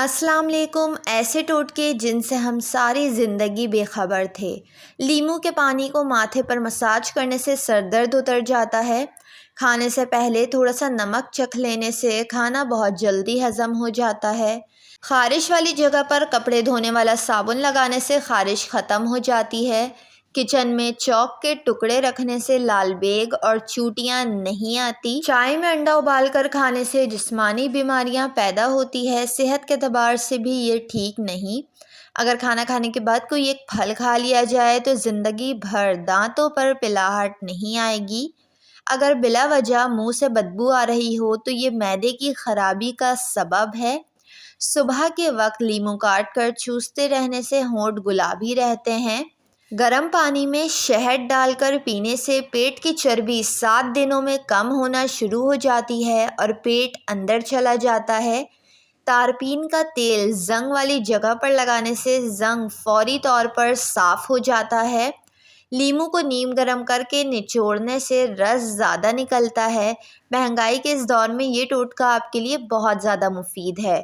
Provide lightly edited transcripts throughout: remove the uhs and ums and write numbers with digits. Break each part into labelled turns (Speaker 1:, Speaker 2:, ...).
Speaker 1: السلام علیکم۔ ایسے ٹوٹکے جن سے ہم ساری زندگی بے خبر تھے۔ لیموں کے پانی کو ماتھے پر مساج کرنے سے سر درد اتر جاتا ہے۔ کھانے سے پہلے تھوڑا سا نمک چکھ لینے سے کھانا بہت جلدی ہضم ہو جاتا ہے۔ خارش والی جگہ پر کپڑے دھونے والا صابن لگانے سے خارش ختم ہو جاتی ہے۔ کچن میں چاک کے ٹکڑے رکھنے سے لال بیگ اور چوٹیاں نہیں آتی۔ چائے میں انڈا ابال کر کھانے سے جسمانی بیماریاں پیدا ہوتی ہے۔ صحت کے اعتبار سے بھی یہ ٹھیک نہیں۔ اگر کھانا کھانے کے بعد کوئی ایک پھل کھا لیا جائے تو زندگی بھر دانتوں پر پلاہٹ نہیں آئے گی۔ اگر بلا وجہ منہ سے بدبو آ رہی ہو تو یہ معدے کی خرابی کا سبب ہے۔ صبح کے وقت لیموں کاٹ کر چوستے رہنے سے ہونٹ گلابی رہتے ہیں۔ گرم پانی میں شہد ڈال کر پینے سے پیٹ کی چربی 7 دنوں میں کم ہونا شروع ہو جاتی ہے اور پیٹ اندر چلا جاتا ہے۔ تارپین کا تیل زنگ والی جگہ پر لگانے سے زنگ فوری طور پر صاف ہو جاتا ہے۔ لیموں کو نیم گرم کر کے نچوڑنے سے رس زیادہ نکلتا ہے۔ مہنگائی کے اس دور میں یہ ٹوٹکا آپ کے لیے بہت زیادہ مفید ہے۔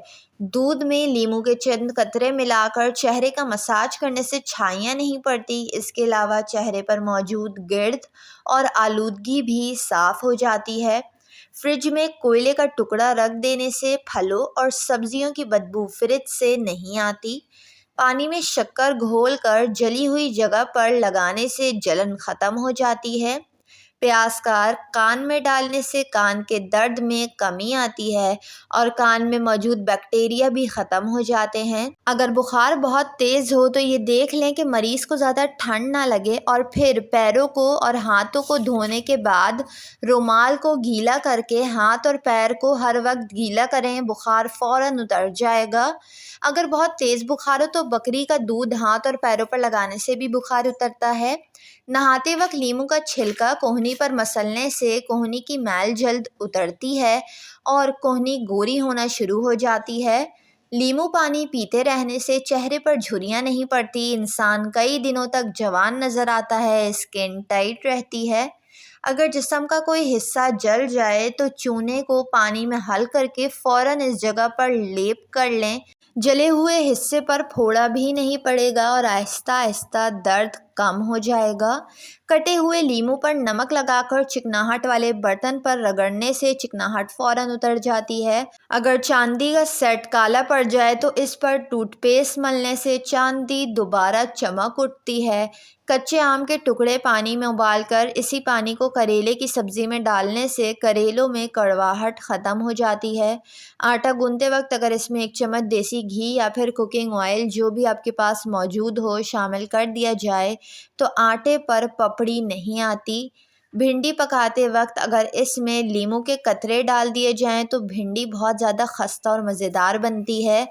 Speaker 1: دودھ میں لیموں کے چند قطرے ملا کر چہرے کا مساج کرنے سے چھائیاں نہیں پڑتی۔ اس کے علاوہ چہرے پر موجود گرد اور آلودگی بھی صاف ہو جاتی ہے۔ فریج میں کوئلے کا ٹکڑا رکھ دینے سے پھلوں اور سبزیوں کی بدبو فریج سے نہیں آتی۔ پانی میں شکر گھول کر جلی ہوئی جگہ پر لگانے سے جلن ختم ہو جاتی ہے۔ پیاز کا عرق کان میں ڈالنے سے کان کے درد میں کمی آتی ہے اور کان میں موجود بیکٹیریا بھی ختم ہو جاتے ہیں۔ اگر بخار بہت تیز ہو تو یہ دیکھ لیں کہ مریض کو زیادہ ٹھنڈ نہ لگے اور پھر پیروں کو اور ہاتھوں کو دھونے کے بعد رومال کو گیلا کر کے ہاتھ اور پیر کو ہر وقت گیلا کریں، بخار فوراً اتر جائے گا۔ اگر بہت تیز بخار ہو تو بکری کا دودھ ہاتھ اور پیروں پر لگانے سے بھی بخار اترتا ہے۔ نہاتے وقت لیموں کا چھلکا کوہنی پر مسلنے سے کوہنی کی میل جلد اترتی ہے اور کوہنی گوری ہونا شروع ہو جاتی ہے۔ لیموں پانی پیتے رہنے سے چہرے پر جھریاں نہیں پڑتی، انسان کئی دنوں تک جوان نظر آتا ہے، اسکن ٹائٹ رہتی ہے۔ اگر جسم کا کوئی حصہ جل جائے تو چونے کو پانی میں حل کر کے فوراً اس جگہ پر لیپ کر لیں۔ جلے ہوئے حصے پر پھوڑا بھی نہیں پڑے گا اور آہستہ آہستہ درد کم ہو جائے گا۔ کٹے ہوئے لیموں پر نمک لگا کر چکناہٹ والے برتن پر رگڑنے سے چکناہٹ فوراً اتر جاتی ہے۔ اگر چاندی کا سیٹ کالا پڑ جائے تو اس پر ٹوتھ پیسٹ ملنے سے چاندی دوبارہ چمک اٹھتی ہے۔ کچے آم کے ٹکڑے پانی میں ابال کر اسی پانی کو کریلے کی سبزی میں ڈالنے سے کریلوں میں کڑواہٹ ختم ہو جاتی ہے۔ آٹا گوندتے وقت اگر اس میں 1 چمچ دیسی گھی یا پھر کوکنگ آئل جو بھی آپ کے پاس موجود ہو شامل کر دیا جائے تو آٹے پر پپڑی نہیں آتی۔ بھنڈی پکاتے وقت اگر اس میں لیموں کے قطرے ڈال دیے جائیں تو بھنڈی بہت زیادہ خستہ اور مزیدار بنتی ہے۔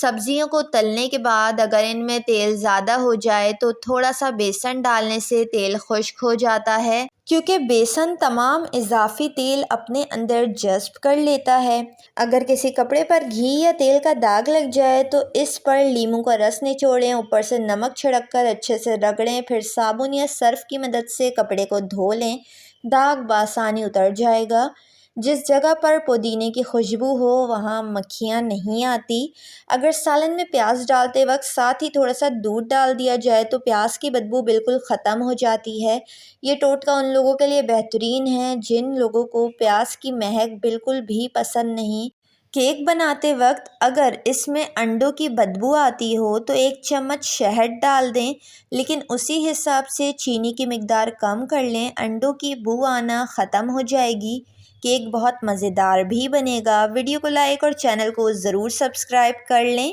Speaker 1: سبزیوں کو تلنے کے بعد اگر ان میں تیل زیادہ ہو جائے تو تھوڑا سا بیسن ڈالنے سے تیل خشک ہو جاتا ہے، کیونکہ بیسن تمام اضافی تیل اپنے اندر جذب کر لیتا ہے۔ اگر کسی کپڑے پر گھی یا تیل کا داغ لگ جائے تو اس پر لیموں کا رس نچوڑیں، اوپر سے نمک چھڑک کر اچھے سے رگڑیں، پھر صابن یا سرف کی مدد سے کپڑے کو دھو لیں، داغ بآسانی اتر جائے گا۔ جس جگہ پر پودینے کی خوشبو ہو وہاں مکھیاں نہیں آتی۔ اگر سالن میں پیاز ڈالتے وقت ساتھ ہی تھوڑا سا دودھ ڈال دیا جائے تو پیاز کی بدبو بالکل ختم ہو جاتی ہے۔ یہ ٹوٹکا ان لوگوں کے لیے بہترین ہے جن لوگوں کو پیاز کی مہک بالکل بھی پسند نہیں۔ کیک بناتے وقت اگر اس میں انڈوں کی بدبو آتی ہو تو 1 چمچ شہد ڈال دیں، لیکن اسی حساب سے چینی کی مقدار کم کر لیں، انڈوں کی بو آنا ختم ہو جائے گی۔ کیک بہت مزیدار بھی بنے گا۔ ویڈیو کو لائک اور چینل کو ضرور سبسکرائب کر لیں۔